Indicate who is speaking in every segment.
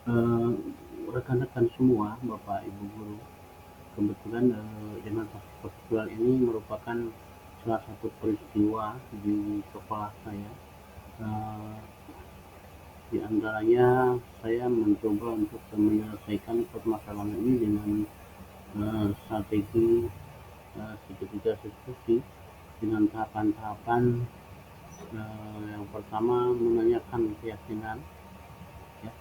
Speaker 1: Eee, Rekan-rekan semua, Bapak Ibu guru, kebetulan, dengan persoalan ini merupakan salah satu peristiwa di sekolah saya. Eee, di antaranya saya mencoba untuk menyelesaikan permasalahan ini dengan, strategi, segitiga diskusi dengan tahapan-tahapan. Yang pertama menanyakan keyakinan, ya,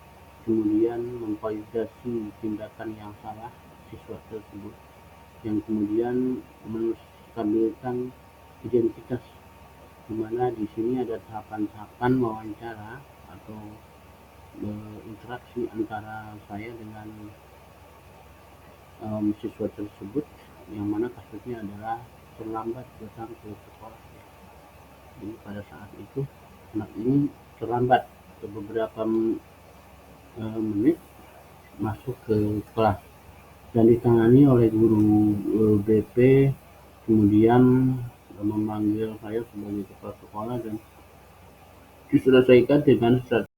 Speaker 1: kemudian memvalidasi tindakan yang salah siswa tersebut, yang kemudian menstabilkan identitas, di mana di sini ada tahapan-tahapan wawancara atau interaksi antara saya dengan siswa tersebut, yang mana kasusnya adalah terlambat datang ke sekolah. Jadi pada saat itu anak ini terlambat beberapa menit masuk ke kelas dan ditangani oleh guru BP, kemudian memanggil saya sebagai kepala sekolah dan diselesaikan dengan strategi.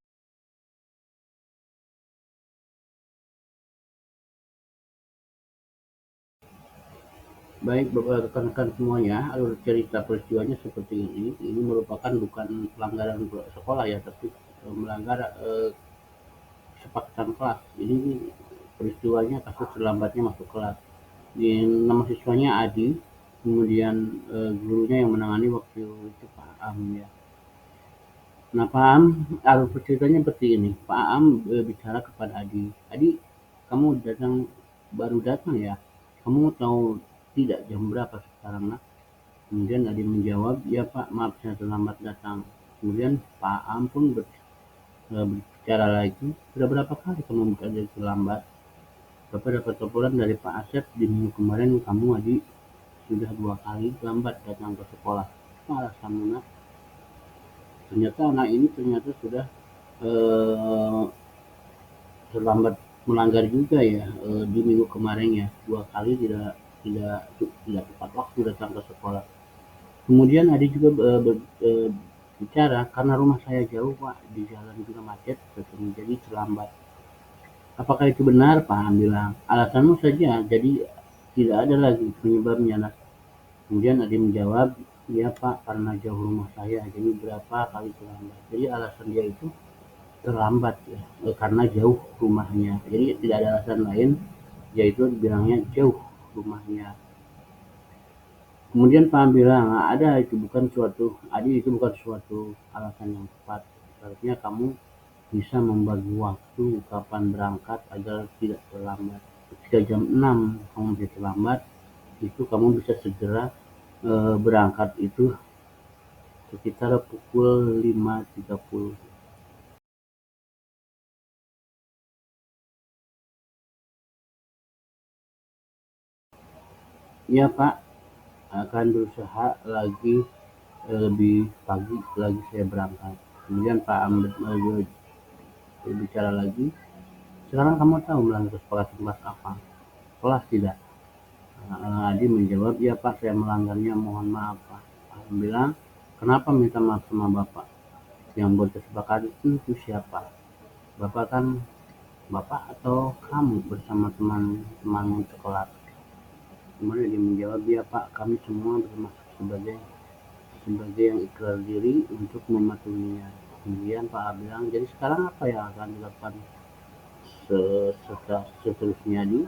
Speaker 1: Baik, Bapak rekan-rekan semuanya, alur cerita peristiwanya seperti ini. Ini merupakan bukan pelanggaran sekolah ya, tapi melanggar kesepakatan kelas. Ini peristiwanya kasus terlambatnya masuk kelas. Nama siswanya Adi, kemudian gurunya yang menangani waktu itu Pak Am ya. Nah, Pak Am, alur ceritanya seperti ini. Pak Am bicara kepada Adi, Adi, kamu baru datang ya? Kamu tahu tidak jam berapa sekarang, nak? Kemudian Adi menjawab, ya Pak, maaf saya terlambat datang. Kemudian Pak Am pun berbicara lagi, sudah berapa kali kamu bekerja terlambat? Bapak dapat laporan dari Pak Asep di minggu kemarin kamu Adi sudah 2 kali lambat datang ke sekolah. Apa alasanmu, nak? Ternyata anak ini sudah eh, terlambat, melanggar juga ya, di minggu kemarin ya, 2 kali tidak tidak tepat waktu datang ke sekolah. Kemudian Adi juga bicara, karena rumah saya jauh Pak, di jalan juga macet, jadi terlambat. Apakah itu benar? Pak Han bilang, alasanmu saja, jadi tidak ada lagi penyebabnya. Nak. Kemudian Adi menjawab, ya Pak, karena jauh rumah saya, jadi berapa kali terlambat. Jadi alasan dia itu terlambat ya, karena jauh rumahnya. Jadi tidak ada alasan lain, yaitu bilangnya jauh rumahnya. Kemudian Pak bilang, "Ah, itu bukan suatu alasan yang tepat. Seharusnya kamu bisa membagi waktu kapan berangkat agar tidak terlambat. Ketika jam 6 kamu bisa terlambat, itu kamu bisa segera berangkat itu sekitar pukul 5.30." Ya Pak, akan berusaha lagi lebih pagi lagi saya berangkat. Kemudian Pak Ahmed berbicara lagi, sekarang kamu tahu melanggar kesepakatan kelas apa? Kelas tidak. Adi menjawab, ya Pak, saya melanggarnya, mohon maaf Pak. Pak bilang, kenapa minta maaf sama Bapak? Yang buat kesepakatan itu siapa? Bapak kan, Bapak atau kamu bersama teman-temanmu sekolah? Kemudian dia menjawab, ya Pak, kami semua bermaksud sebagai yang ikrar diri untuk mematuhinya. Kemudian Pak A bilang, jadi sekarang apa yang akan dilakukan seterusnya di?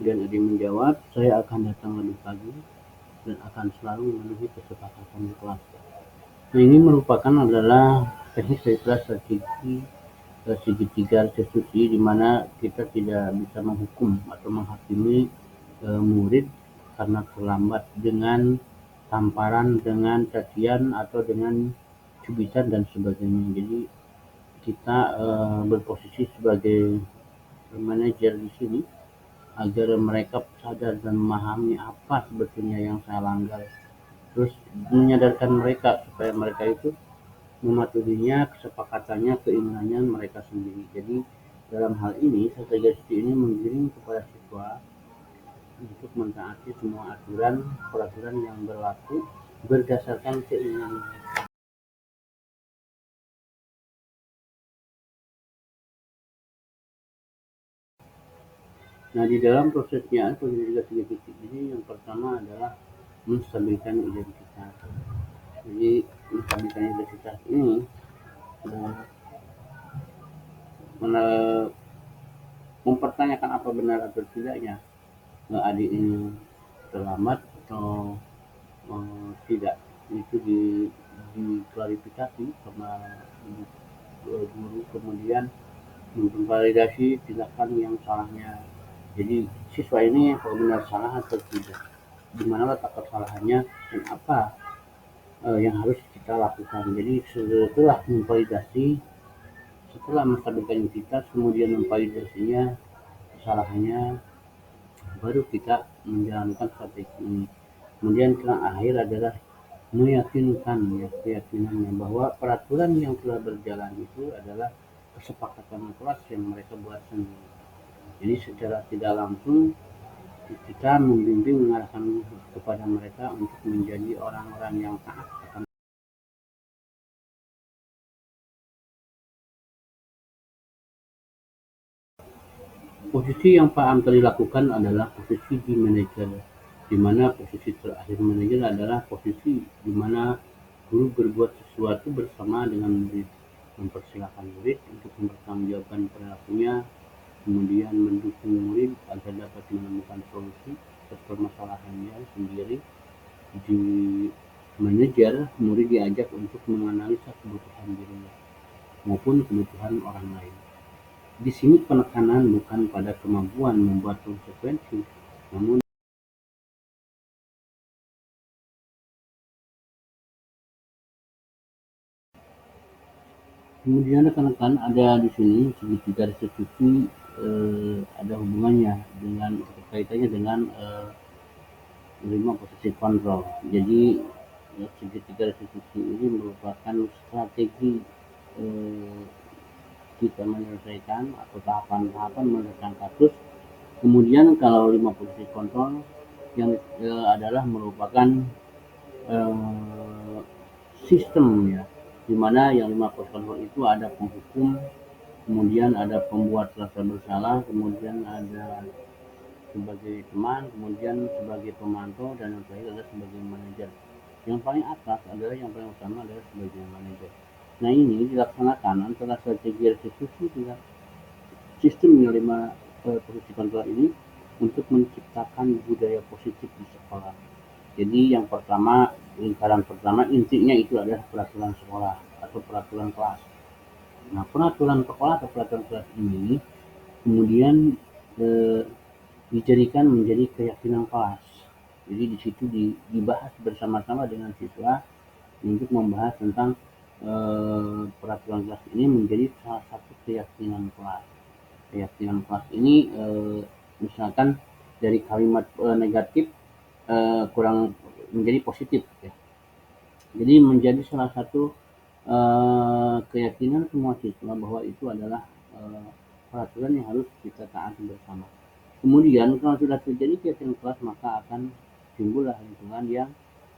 Speaker 1: Dan Adi menjawab, saya akan datang lebih pagi dan akan selalu memenuhi kesepakatan di kelas. Nah, ini merupakan adalah teknik daripada strategi segitiga diskusi di mana kita tidak bisa menghukum atau menghakimi murid karena terlambat dengan tamparan, dengan cacian atau dengan cubitan dan sebagainya. Jadi kita berposisi sebagai manajer di sini agar mereka sadar dan memahami apa sebetulnya yang saya langgar. Terus menyadarkan mereka supaya mereka itu mematuhinya, kesepakatannya, keinginannya mereka sendiri. Jadi dalam hal ini strategi ini menggiring kepada siswa untuk mentaati semua aturan peraturan yang berlaku berdasarkan keinginan Nah, di dalam prosesnya pendidikan 3.0 ini yang pertama adalah menstabilkan identitas. Jadi menstabilkan identitas ini adalah mempertanyakan apa benar atau tidaknya adik ini terlambat atau tidak. Itu diklarifikasi sama guru, kemudian memvalidasi tindakan yang salahnya. Jadi siswa ini kalau benar salah atau tidak, di mana letak kesalahannya dan apa yang harus kita lakukan. Jadi setelah menstabilkan identitas, kemudian memvalidasinya kesalahannya, baru kita menjalankan strategi ini. Kemudian yang akhir adalah meyakinkan ya, keyakinannya bahwa peraturan yang telah berjalan itu adalah kesepakatan kelas yang mereka buat sendiri. Jadi secara tidak langsung kita membimbing, mengarahkan kepada mereka untuk menjadi orang-orang yang taat akan. Posisi yang Pak Am tadi lakukan adalah posisi di manajer, di mana posisi terakhir manajer adalah posisi di mana guru berbuat sesuatu bersama dengan murid, mempersilahkan murid untuk mempertanggungjawabkan perilakunya, kemudian mendukung murid agar dapat menemukan solusi atas permasalahannya sendiri. Di manajer, murid diajak untuk menganalisa kebutuhan dirinya maupun kebutuhan orang lain. Di sini penekanan bukan pada kemampuan membuat konsekuensi, namun kemudian rekan-rekan ada di sini segitiga restitusi, ada hubungannya dengan kaitannya dengan 5 posisi kontrol. Jadi segitiga restitusi ini merupakan strategi eh, kita menyelesaikan atau tahapan-tahapan menyelesaikan kasus. Kemudian kalau 5 posisi kontrol yang adalah merupakan eh, sistem ya, di mana yang 5 posisi kontrol itu ada penghukum, kemudian ada pembuat rasa bersalah, kemudian ada sebagai teman, kemudian sebagai pemantau, dan yang terakhir adalah sebagai manajer. Yang paling atas adalah yang paling utama adalah sebagai manajer. Nah, ini dilaksanakan antara strategi restitusi dengan sistem yang 5 posisi kontrol ini untuk menciptakan budaya positif di sekolah. Jadi yang pertama, lingkaran pertama intinya itu adalah peraturan sekolah atau peraturan kelas. Nah, peraturan sekolah atau peraturan kelas ini kemudian eh, dijadikan menjadi keyakinan kelas. Jadi di situ dibahas bersama-sama dengan siswa untuk membahas tentang peraturan kelas ini menjadi salah satu keyakinan kelas. Keyakinan kelas ini misalkan dari kalimat negatif kurang menjadi positif ya. Jadi menjadi salah satu keyakinan semua siswa bahwa itu adalah peraturan yang harus kita taati bersama. Kemudian kalau sudah terjadi keyakinan kelas, maka akan timbullah lingkungan yang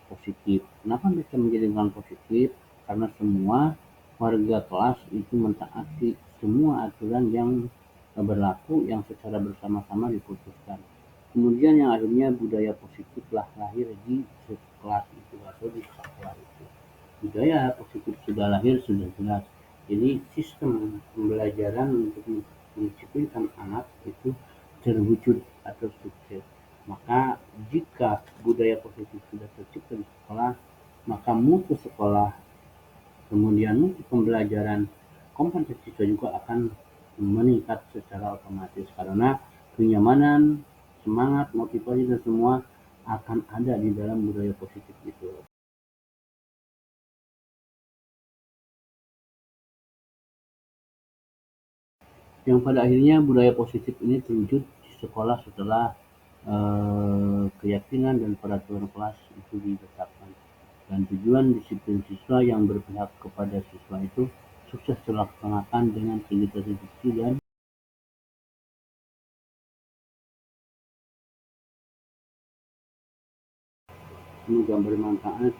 Speaker 1: positif. Kenapa bisa menjadi lingkungan positif? Karena semua warga kelas itu mentaati semua aturan yang berlaku yang secara bersama-sama diputuskan. Kemudian yang akhirnya budaya positif lah lahir di kelas itu atau di sekolah itu. Budaya positif sudah lahir, sudah jelas. Jadi sistem pembelajaran untuk mendisiplinkan anak itu terwujud atau sukses. Maka jika budaya positif sudah tercipta di sekolah, maka mutu sekolah, kemudian mutu pembelajaran, kompetensi siswa juga akan meningkat secara otomatis karena kenyamanan, semangat, motivasi dan semua akan ada di dalam budaya positif itu. Yang pada akhirnya budaya positif ini terwujud di sekolah setelah keyakinan dan peraturan kelas itu ditetapkan. Dan tujuan disiplin siswa yang berpihak kepada siswa itu sukses terlaksanakan dengan integritas institusi dan semoga bermanfaat.